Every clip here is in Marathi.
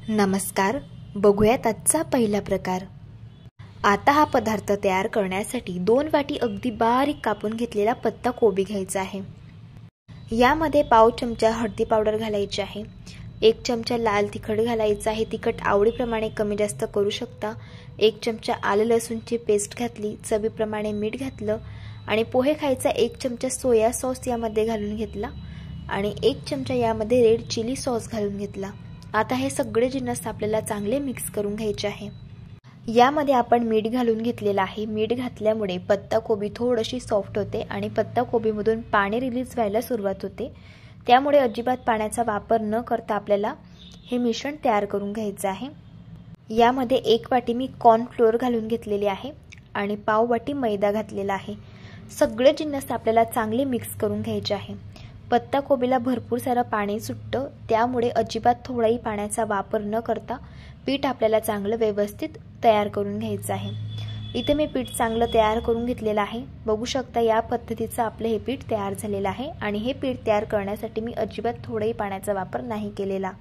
नमस्कार, बघूयात आजचा पहिला प्रकार। आता हा पदार्थ तयार करण्यासाठी 2 वाटी अगदी बारीक कापून घेतलेला पत्ता कोबी घ्यायचा आहे। यामध्ये पाव चमचा हळदी पावडर घालायची आहे, 1 चमचा लाल तिखट घालायचा आहे, तिखट आवडीप्रमाणे कमी जास्त करू शकता। 1 चमचा आलं लसूणची पेस्ट घातली, चवीप्रमाणे मीठ घातलं आणि पोहे खायचा 1 चमचा सोया सॉस यामध्ये घालून घेतला आणि 1 चमचा यामध्ये रेड चिली सॉस घालून घेतला। आता हे सगळे जिन्नस आपल्याला चांगले मिक्स करून घ्यायचे आहे। यामध्ये आपण मीठ घालून घेतलेला आहे। मीठ घातल्यामुळे पत्ता कोबी थोडीशी सॉफ्ट होते आणि पत्ता कोबीमधून पाणी रिलीज व्हायला सुरुवात होते, त्यामुळे अजिबात पाण्याचा वापर न करता आपल्याला हे मिश्रण तयार करून घ्यायचे आहे। यामध्ये 1 वाटी मी कॉर्न फ्लोअर घालून घेतलेले आहे आणि पाव वाटी मैदा घातलेला आहे। सगळे जिन्नस आपल्याला चांगले मिक्स करून घ्यायचे आहे। पत्ता कोबीला भरपूर सारं पाणी सुटतं, त्यामुळे अजिबात थोडाही पाण्याचा वापर न करता पीठ आपल्याला चांगलं व्यवस्थित तयार करून घ्यायचं आहे। इथे मी पीठ चांगलं तयार करून घेतलेलं आहे। बघू शकता या पद्धतीचं आपलं हे पीठ तयार झालेलं आहे आणि हे पीठ तयार करण्यासाठी मी अजिबात थोडाही पाण्याचा वापर नाही केलेला।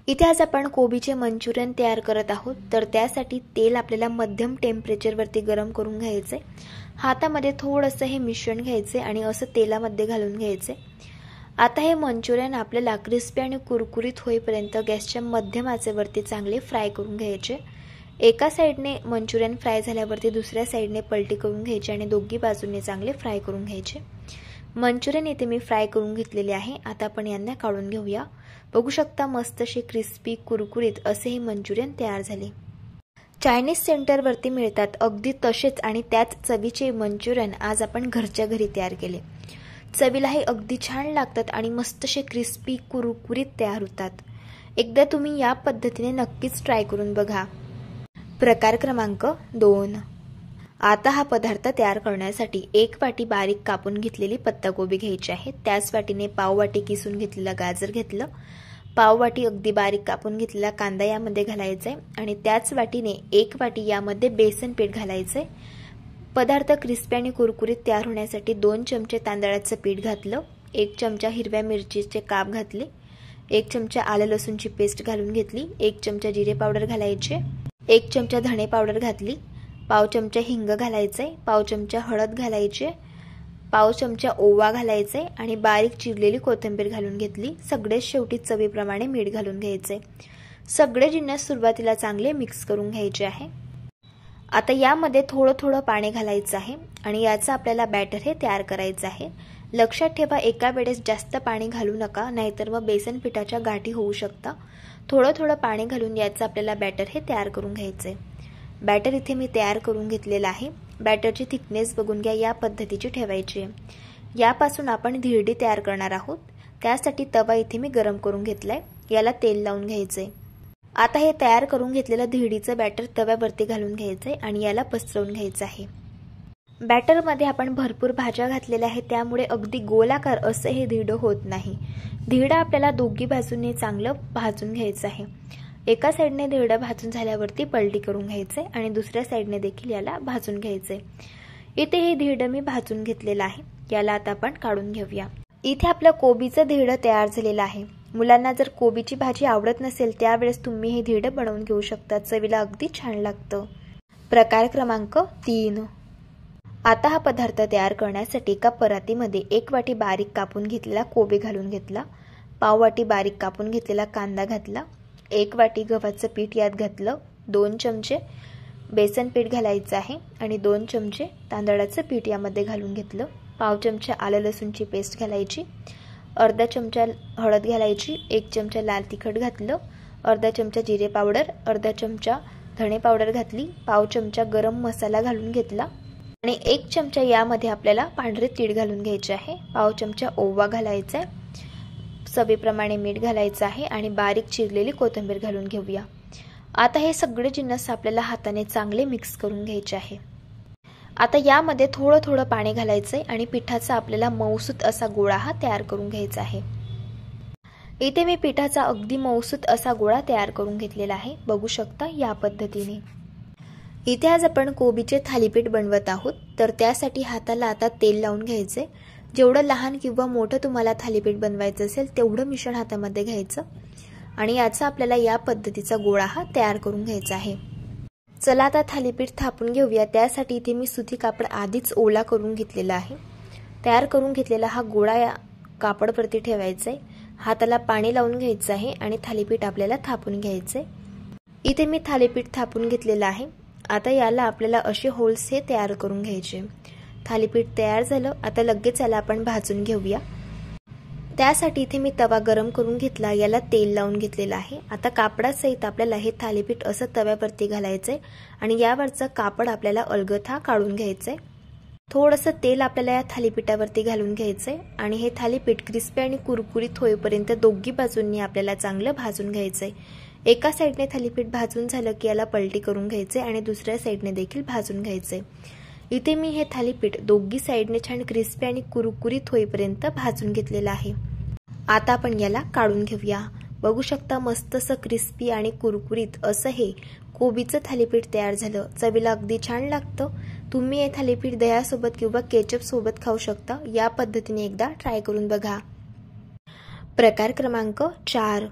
इथे आज आपण कोबीचे मंचुरियन तयार करत आहोत, तर त्यासाठी तेल आपल्याला मध्यम टेम्परेचरवरती गरम करून घ्यायचे। हातामध्ये थोडंसं हे मिश्रण घ्यायचे आणि असं तेलामध्ये घालून घ्यायचे। आता हे मंचुरियन आपल्याला क्रिस्पी आणि कुरकुरीत होईपर्यंत गॅसच्या मध्यम आचेवरती चांगले फ्राय करून घ्यायचे। एका साइडने मंचुरियन फ्राय झाल्यावरती दुसऱ्या साइडने पलटी करून घ्यायची आणि दोन्ही बाजूने चांगले फ्राय करून घ्यायचे। मंचुरियन इथे मी फ्राय करून घेतलेले आहे। आता आपण यांना काढून घेऊया। बघू शकता मस्त असे क्रिस्पी कुरकुरीत असे हे मंचुरियन तयार झाले। चायनीज सेंटरवरती मिळतात अगदी तसेच आणि त्याच चवीचे मंचुरियन आज आपण घरच्या घरी तयार केले। चवीला हे अगदी छान लागतात आणि मस्त असे क्रिस्पी कुरकुरीत तयार होतात। एकदा तुम्ही या पद्धतीने नक्कीच ट्राय करून बघा। प्रकार क्रमांक 2। आता हा पदार्थ तयार करण्यासाठी 1 वाटी बारीक कापून घेतलेली पत्ताकोबी घ्यायची आहे। त्याच वाटीने पाव वाटी किसून घेतलेला गाजर घेतलं, पाव वाटी अगदी बारीक कापून घेतलेला कांदा यामध्ये घालायचा आहे आणि त्याच वाटीने 1 वाटी यामध्ये बेसन पीठ घालायचं आहे। पदार्थ क्रिस्पी आणि कुरकुरीत तयार होण्यासाठी 2 चमचे तांदळाचं पीठ घातलं, 1 चमचा हिरव्या मिरचीचे काप घातले, 1 चमचा आलं लसूणची पेस्ट घालून घेतली, 1 चमचा जिरे पावडर घालायचे, 1 चमचा धणे पावडर घातली, पाव चमचा हिंग घालायचे, पाव चमचा हळद घालायचे, पाव चमचा ओवा घालायचे आणि बारीक चिरलेली कोथिंबीर घालून घेतली। सगळे शेवटी चवीप्रमाणे मीठ घालून घ्यायचे। सगळे जिन्नस सुरुवातीला चांगले मिक्स करून घ्यायचे आहे। आता यामध्ये थोडं पाणी घालायचं आहे आणि याचं आपल्याला बॅटर हे तयार करायचं आहे। लक्षात ठेवा एका वेळेस जास्त पाणी घालू नका, नाहीतर मग बेसन पिठाच्या गाठी होऊ शकतात। थोडं पाणी घालून याचं आपल्याला बॅटर हे तयार करून घ्यायचं आहे। बॅटर इथे मी तयार करून घेतलेलं आहे। बॅटरची थिकनेस बघून घ्या, या पद्धतीची ठेवायची आहे। यापासून आपण धिरडी तयार करणार आहोत, त्यासाठी तवा इथे मी गरम करून घेतलाय, याला तेल लावून घ्यायचंय। आता हे तयार करून घेतलेलं धिरडीचं बॅटर तव्यावरती घालून घ्यायचंय आणि याला पसरवून घ्यायचं आहे। बॅटरमध्ये आपण भरपूर भाज्या घातलेल्या आहेत, त्यामुळे अगदी गोलाकार असं हे धिरडं होत नाही। धिरडं आपल्याला दोन्ही बाजूने चांगलं भाजून घ्यायचं आहे। एका साइडने धिरडं भाजून झाल्यावरती पलटी करून घ्यायचंय आणि दुसऱ्या साइडने देखील याला भाजून घ्यायचंय। इथे हे धिरडं मी भाजून घेतलेलं आहे, याला आता आपण काढून घेऊया। इथे आपलं कोबीचं धिरडं तयार झालेलं आहे। मुलांना जर कोबीची भाजी आवडत नसेल त्यावेळेस तुम्ही हे धिरडं बनवून घेऊ शकता, चवीला अगदी छान लागतं। प्रकार क्रमांक 3। आता हा पदार्थ तयार करण्यासाठी एका परातीमध्ये 1 वाटी बारीक कापून घेतलेला कोबी घालून घेतला, पाव वाटी बारीक कापून घेतलेला कांदा घातला, 1 वाटी गव्हाचं पीठ यात घातलं, 2 चमचे बेसन पीठ घालायचं आहे आणि 2 चमचे तांदळाचं पीठ यामध्ये घालून घेतलं, पाव चमचा आलं लसूणची पेस्ट घालायची, अर्धा चमचा हळद घालायची, 1 चमचा लाल तिखट घातलं, अर्धा चमचा जिरे पावडर, अर्धा चमचा धणे पावडर घातली, पाव चमचा गरम मसाला घालून घेतला आणि 1 चमचा यामध्ये आपल्याला पांढरे तीळ घालून घ्यायचे आहे, पाव चमचा ओवा घालायचा आहे, चवीप्रमाणे मीठ घालायचं आहे आणि बारीक चिरलेली कोथिंबीर घालून घेऊया। आता हे सगळे जिन्नस आपल्याला हाताने चांगले मिक्स करून घ्यायचे आहे। आता यामध्ये थोडं पाणी घालायचंय आणि पिठाचा आपल्याला मऊसूत असा गोळा हा तयार करून घ्यायचा आहे। इथे मी पिठाचा अगदी मऊसूत असा गोळा तयार करून घेतलेला आहे, बघू शकता या पद्धतीने। इथे आज आपण कोबीचे थालीपीठ बनवत आहोत, तर त्यासाठी हाताला आता तेल लावून घ्यायचे। जेवढं लहान किंवा मोठं तुम्हाला थालीपीठ बनवायचं असेल तेवढं मिश्रण हातामध्ये घ्यायचं आणि याचा आपल्याला या पद्धतीचा गोळा हा तयार करून घ्यायचा आहे। चला आता थालीपीठ थापून घेऊया। त्यासाठी इथे मी सुती कापड आधीच ओला करून घेतलेला आहे। तयार करून घेतलेला हा गोळा या कापडवरती ठेवायचा आहे। हाताला पाणी लावून घ्यायचं आहे आणि थालीपीठ आपल्याला थापून घ्यायचे। इथे मी थालीपीठ थापून घेतलेलं आहे। आता याला आपल्याला असे होल्स हे तयार करून घ्यायचे। थालीपीठ तयार झालं। आता लगेच याला आपण भाजून घेऊया। त्यासाठी इथे मी तवा गरम करून घेतला, याला तेल लावून घेतलेलं आहे। आता कापडासहित आपल्याला हे थालीपीठ असं तव्यावरती घालायचंय आणि यावरचं कापड आपल्याला अलगद काढून घ्यायचंय। थोडंसं तेल आपल्याला या थालीपीठावरती घालून घ्यायचंय आणि हे थालीपीठ क्रिस्पी आणि कुरकुरीत होईपर्यंत दोन्ही बाजूंनी आपल्याला चांगलं भाजून घ्यायचंय। एका साइडने थालीपीठ भाजून झालं की याला पलटी करून घ्यायचे आणि दुसऱ्या साइडने देखील भाजून घ्यायचे। इथे मी हे थालीपीठ दोन्ही साइडने छान क्रिस्पी आणि कुरकुरीत होईपर्यंत भाजून घेतलेलं आहे। आता आपण याला काढून घेऊया। बघू शकता मस्त असं क्रिस्पी आणि कुरकुरीत असं हे कोबीचं थालीपीठ तयार झालं। चवीला अगदी छान लागतं। तुम्ही हे थालीपीठ दह्यासोबत किंवा केचप सोबत खाऊ शकता। या पद्धतीने एकदा ट्राय करून बघा। प्रकार क्रमांक 4।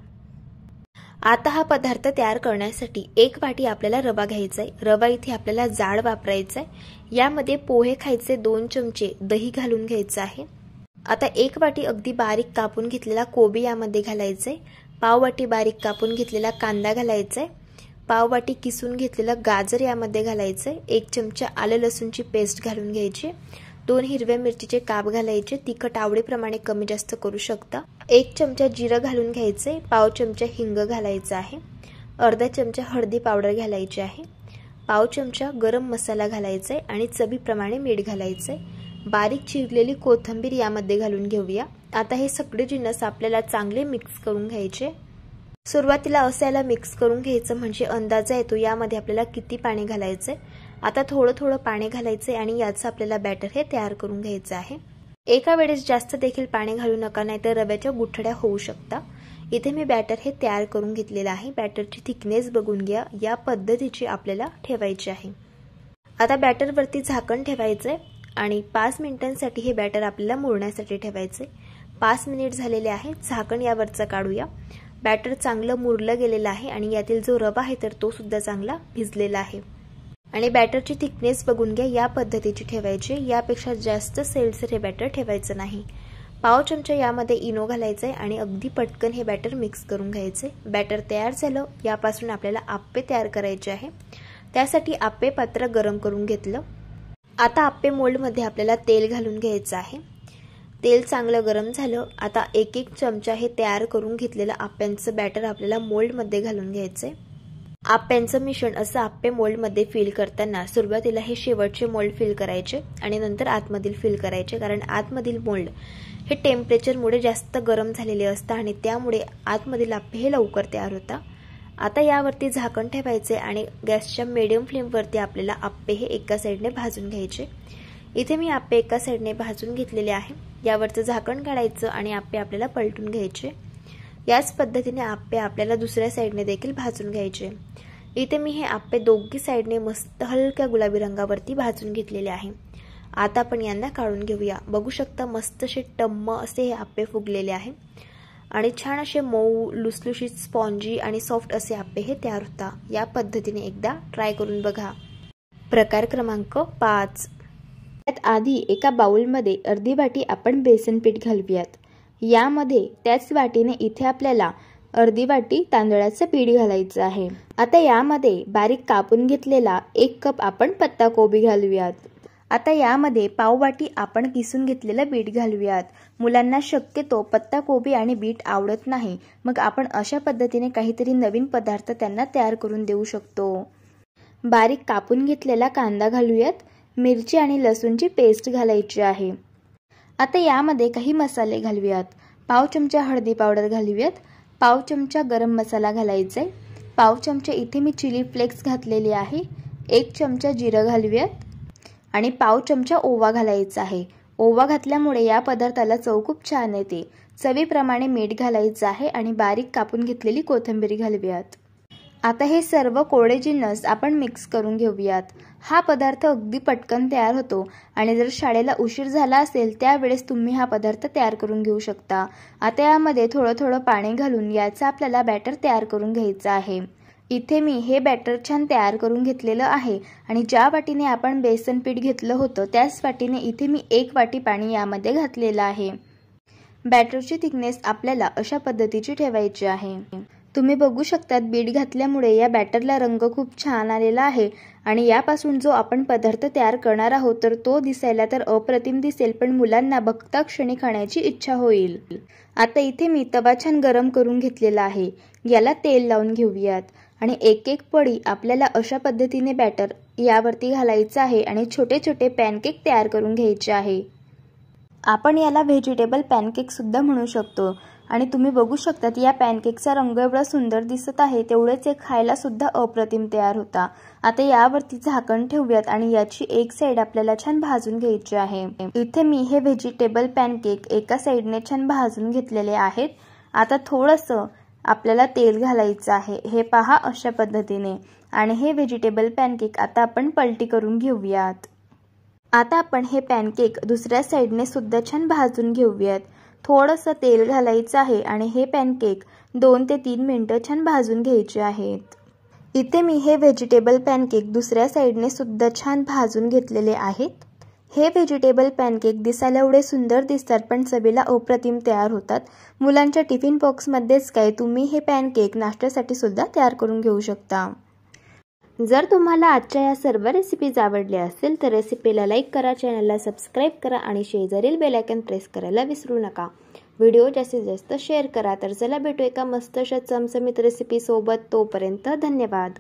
आता हा पदार्थ तयार करण्यासाठी एक वाटी आपल्याला रवा घ्यायचा आहे। रवा इथे आपल्याला जाड वापरायचा आहे। यामध्ये पोहे खायचे 2 चमचे दही घालून घ्यायचं आहे। आता एक वाटी अगदी बारीक कापून घेतलेला कोबी यामध्ये घालायचे। पाव वाटी बारीक कापून घेतलेला कांदा घालायचा। पाव वाटी किसून घेतलेलं गाजर यामध्ये घालायचे। 1 चमचा आलं लसूणची पेस्ट घालून घ्यायची। 2 हिरव्या मिरचीचे काप घालायचे। तिखट आवडीप्रमाणे कमी जास्त करू शकता। 1 चमचा जिरं घालून घ्यायचे। पाव चमचा हिंग घालायचा आहे। अर्धा चमचा हळदी पावडर घालायची आहे। पाव चमचा गरम मसाला घालायचा आणि चवीप्रमाणे मीठ घालायचे। बारीक चिरलेली कोथिंबीर यामध्ये घालून घेऊया। आता हे सगळे जिन्नस आपल्याला चांगले मिक्स करून घ्यायचे। सुरुवातीला असायला मिक्स करून घ्यायचं म्हणजे अंदाजा येतो यामध्ये आपल्याला किती पाणी घालायचे। आता थोडं थोडं पाणी घालायचे आणि याचं आपल्याला बॅटर हे तयार करून घ्यायचं आहे। एका वेळेस जास्त देखील पाणी घालू नका, नाहीतर रव्याच्या गुठळ्या होऊ शकता। इथे मी बॅटर हे तयार करून घेतलेलं आहे। बॅटरची थिकनेस बघून घ्या। या पद्धतीची आपल्याला ठेवायची आहे। आता बॅटरवरती झाकण ठेवायचे आणि 5 मिनिटांसाठी हे बॅटर आपल्याला मुरण्यासाठी ठेवायचे। 5 मिनिट झालेले आहे। झाकण यावरचं काढूया। बॅटर चांगलं मुरलं गेलेलं आहे आणि यातील जो रवा आहे तर तो सुद्धा चांगला भिजलेला आहे आणि बॅटरची थिकनेस बघून घ्या। या पद्धतीची ठेवायची। यापेक्षा जास्त सेलसर हे बॅटर ठेवायचं नाही। पाव चमचा यामध्ये इनो घालायचे आणि अगदी पटकन हे बॅटर मिक्स करून घ्यायचे। बॅटर तयार झालं। यापासून आपल्याला आप्पे तयार करायचे आहे। त्यासाठी आप्पे पात्र गरम करून घेतलं। आता आप्पे मोल्डमध्ये आपल्याला तेल घालून घ्यायचं आहे। तेल चांगलं गरम झालं। आता एक एक चमचा हे तयार करून घेतलेलं आप्यांचं बॅटर आपल्याला मोल्डमध्ये घालून घ्यायचंय। आप्यांचं मिश्रण असं आप्पे मोल्डमध्ये फिल करताना सुरुवातीला हे शेवटचे मोल्ड फिल करायचे आणि नंतर आतमधील फिल करायचे, कारण आतमधील मोल्ड हे टेम्परेचरमुळे जास्त गरम झालेले असतात आणि त्यामुळे आतमधील आप्पे हे लवकर तयार होतात। आता यावरती झाकण ठेवायचे आणि गॅसच्या मीडियम फ्लेमवरती आपल्याला आप्पे हे एका साइडने भाजून घ्यायचे। इथे मी आप्पे एका साइडने भाजून घेतलेले आहे। यावरचं झाकण काढायचं आणि आप्पे आपल्याला पलटून घ्यायचे। याच पद्धतीने आप्पे आपल्याला दुसऱ्या साइडने देखील भाजून घ्यायचे। इथे मी हे आप्पे दोन्ही साइडने मस्त हलक्या गुलाबी रंगावरती भाजून घेतलेले आहे। आता आपण यांना काढून घेऊया। बघू शकता मस्त असे टम्म असे हे आप्पे फुगलेले आहे आणि छान असे मऊ लुसलुशीत स्पॉन्जी आणि सॉफ्ट असे आप्पे हे तयार होतात। या पद्धतीने एकदा ट्राय करून बघा। प्रकार क्रमांक 5। त्यात आधी एका बाउलमध्ये अर्धी वाटी आपण बेसन पीठ घालूयात। यामध्ये त्याच वाटीने इथे आपल्याला अर्धी वाटी तांदळाचं पीठ घालायचं आहे। आता यामध्ये बारीक कापून घेतलेला 1 कप आपण पत्ता कोबी घालूयात। आता यामध्ये पाव वाटी आपण किसून घेतलेलं बीट घालूयात। मुलांना शक्यतो पत्ता कोबी आणि बीट आवडत नाही, मग आपण अशा पद्धतीने काहीतरी नवीन पदार्थ त्यांना तयार करून देऊ शकतो। बारीक कापून घेतलेला कांदा घालूयात। मिरची आणि लसूणची पेस्ट घालायची आहे। आता यामध्ये काही मसाले घालूयात। पाव चमचा हळदी पावडर घालूयात। पाव चमचा गरम मसाला घालायचा आहे। पाव चमचा इथे मी चिली फ्लेक्स घातलेले आहे। 1 चमचा जिरं घालूयात आणि पाव चमचा ओवा घालायचा आहे। ओवा घातल्यामुळे या पदार्थाला चव खूप छान येते। चवीप्रमाणे मीठ घालायचं आहे आणि बारीक कापून घेतलेली कोथिंबीर घालूयात। आता हे सर्व कोरडे जिन्नस आपण मिक्स करून घेऊयात। हा पदार्थ अगदी पटकन तयार होतो आणि जर शाळेला उशीर झाला असेल त्यावेळेस तुम्ही हा पदार्थ तयार करून घेऊ शकता। आता यामध्ये थोडं थोडं पाणी घालून याचा आपल्याला बॅटर तयार करून घ्यायचं आहे। इथे मी हे बॅटर छान तयार करून घेतलेलं आहे आणि ज्या वाटीने आपण बेसन पीठ घेतलं होतं त्याच वाटीने इथे मी 1 वाटी पाणी यामध्ये घातलेलं आहे। बॅटरची थिकनेस आपल्याला अशा पद्धतीची ठेवायची आहे। तुम्ही बघू शकतात बीट घातल्यामुळे या बॅटरला रंग खूप छान आलेला आहे आणि यापासून जो आपण पदार्थ तयार करणार आहोत तर तो दिसायला तर अप्रतिम दिसेल, पण मुलांना बघता क्षणी खाण्याची इच्छा होईल। आता इथे मी तवा छान गरम करून घेतलेला आहे। याला तेल लावून घेऊयात आणि एक एक पडी आपल्याला अशा पद्धतीने बॅटर यावरती घालायचं आहे आणि छोटे छोटे पॅनकेक तयार करून घ्यायचे आहे। आपण याला व्हेजिटेबल पॅनकेक सुद्धा म्हणू शकतो आणि तुम्ही बघू शकतात या पॅनकेकचा रंग एवढा सुंदर दिसत आहे, तेवढेच एक खायला सुद्धा अप्रतिम तयार होता। आता यावरती झाकण ठेवूयात आणि याची एक साइड आपल्याला छान भाजून घ्यायची आहे। इथे मी हे व्हेजिटेबल पॅनकेक एका साइडने छान भाजून घेतलेले आहेत। आता थोडंसं आपल्याला तेल घालायचं आहे, हे पहा अशा पद्धतीने, आणि हे व्हेजिटेबल पॅनकेक आता आपण पलटी करून घेऊयात। आता आपण हे पॅनकेक दुसऱ्या साइडने सुद्धा छान भाजून घेऊयात। थोडंसं तेल घालायचं आहे आणि हे पॅनकेक 2 ते 3 मिनिटं छान भाजून घ्यायचे आहेत। इथे मी हे व्हेजिटेबल पॅनकेक दुसऱ्या साइडने सुद्धा छान भाजून घेतलेले आहेत। हे व्हेजिटेबल पॅनकेक दिसायला एवढे सुंदर दिसतात पण चवीला अप्रतिम तयार होतात। मुलांच्या टिफिन बॉक्समध्येच काय, तुम्ही हे पॅनकेक नाश्त्यासाठी सुद्धा तयार करून घेऊ शकता। जर तुम्हाला आजच्या या सर्व रेसिपीज आवडल्या असेल तर रेसिपीला लाईक करा, चॅनलला सबस्क्राईब करा आणि शेजारील बेल आयकॉन प्रेस करायला विसरू नका। व्हिडिओ जास्तीत जास्त शेअर करा। तर चला भेटू एका मस्त अशा चमचमीत रेसिपी सोबत, तोपर्यंत धन्यवाद।